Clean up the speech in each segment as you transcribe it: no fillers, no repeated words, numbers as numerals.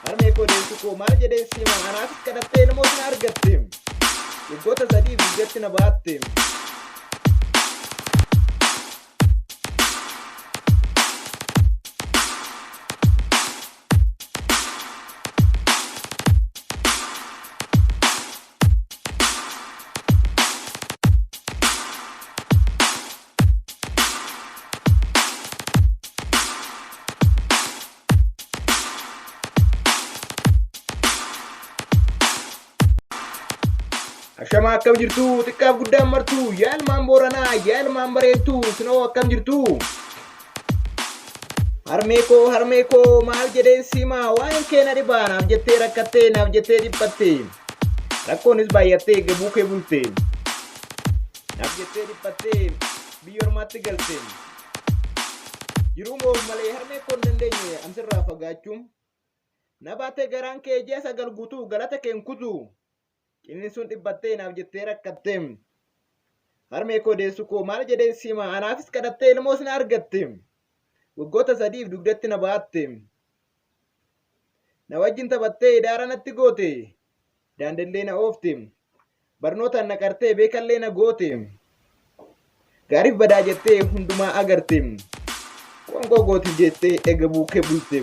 Harmee koo deessu koo maal jedhee sima anaafis kadhattee namoota na argatte. Waggoota sadii biyyatti na baatte. Ashama akkam jirtu xiqqaaf guddaan martu yaa ilmaan Booranaa yaa ilmaan bareeddu sinoo akkam jirtu. Harmee koo maal jedheen sima waa'een kee na dhibaa naaf jettee rakkattee naaf jettee dhiphatte. Rakkoonis baay'attee gabuu kee bulte. Naaf jettee dhiphattee biyya ormaatti galte. Jiruu moo malee harmee koo hin dandeenye ansirraa fagaachuun. Na baatee garaan kee ji'a sagal guutuu galata kee hin kutu. Inni sun dhibbattee naaf jettee rakkatte. Harmee koo deessu koo maal jedheen sima anaafis kadhattee ilmoos na argatte. Waggoota sadiif dugdatti na baatte. Na wajjin taphattee daara natti goote. Daandillee na oofte. Barnootaan na qartee beekallee na goote. Gaariif badaa jettee hundumaa agarte. Qoonqoo gootiif jettee eega buukee bulte.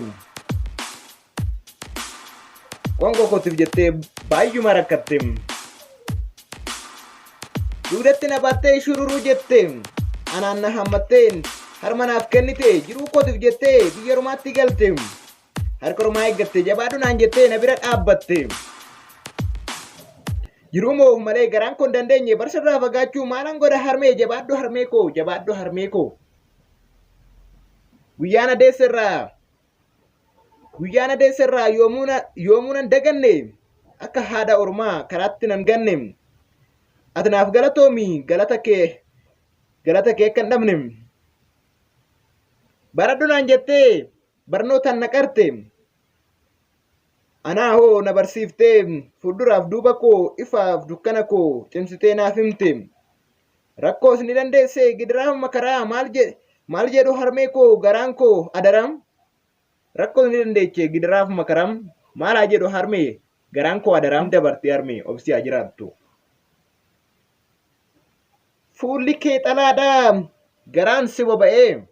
Qoonqoo kootiif jettee baay'uma rakkatte. Dugdatti na baattee shururuu jette. Anaan na hammattee harma naaf kennite. Jiruu kootiif jettee biyya ormaatti galte. Harka ormaa eeggatte jabaadhu naan jettee na bira dhaabbatte. Jiruu moo malee garaan koo hin dandeenye barsarraa fagaachuu maalan godha harmee jabaadhu harmee koo jabaadhu harmee koo. Guyyaana deesserraa yoomuu nan daganne. Akka haadha ormaa karaatti nan ganne. Ati naaf galatoomi galata kee akka hin dhabne. Baradhu naan jettee barnootaan na qarte. Anaa hoo na barsiiftee fuulduraaf duuba koo ifaaf dukkana koo cimsitee naaf himte. Rakkoos ni dandeessee gidiraaf makaraa maal jedhu harmee koo garaan koo adaram. Rakkoos ni dandeechee gidiraaf makaram maal haa jedhu harmee. Garaan koo adaram dabartee harmee obsi haa jiraattu. Fuulli kee xalaadhaa garaan si boba'ee.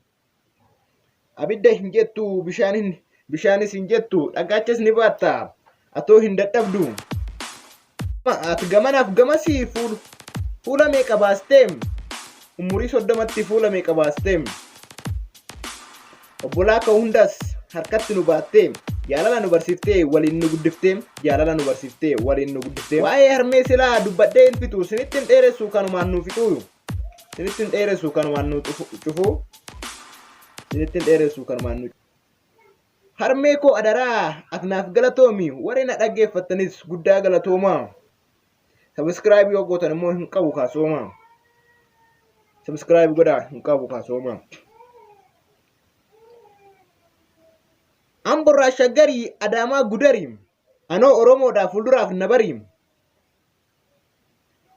Abidda hin jettu bishaanis hin jettu dhagaachas ni baatta atoo hin dadhabdu. Ati gamanaaf gamasii fuula meeqa baastee? Umurii 30tti fuula meeqa baastee? Obbolaa koo hundas harkatti nu baattee. Jaalala nu barsiiftee waliin nu guddiftee. Waa'ee harmee silaa dubbadhee hin fitu sinittiin dheeressu kanumaan nu fixu. Sinittiin dheeressu kanumaan nu cufu. Harmee koo adaraa ati naaf galatoomi warri na dhaggeeffattanis guddaa galatooma. Subscribe yoo gootan immoo hin qabu kaasooma. Subscribe godhaa hin qabu kaasooma. Amborraa shaggarii Adaamaa gudari. Anoo Oromoodhaa fuulduraaf na bari.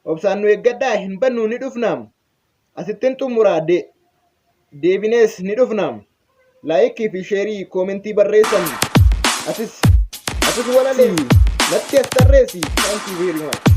Obsaan nu eeggadhaa hin bannu ni dhufna. Asittiin xumuraa deebinees ni dhufna. Laayikii fi sheerii koomentii barreessan. Atis walalee natti as tarreessi. Thank you very much.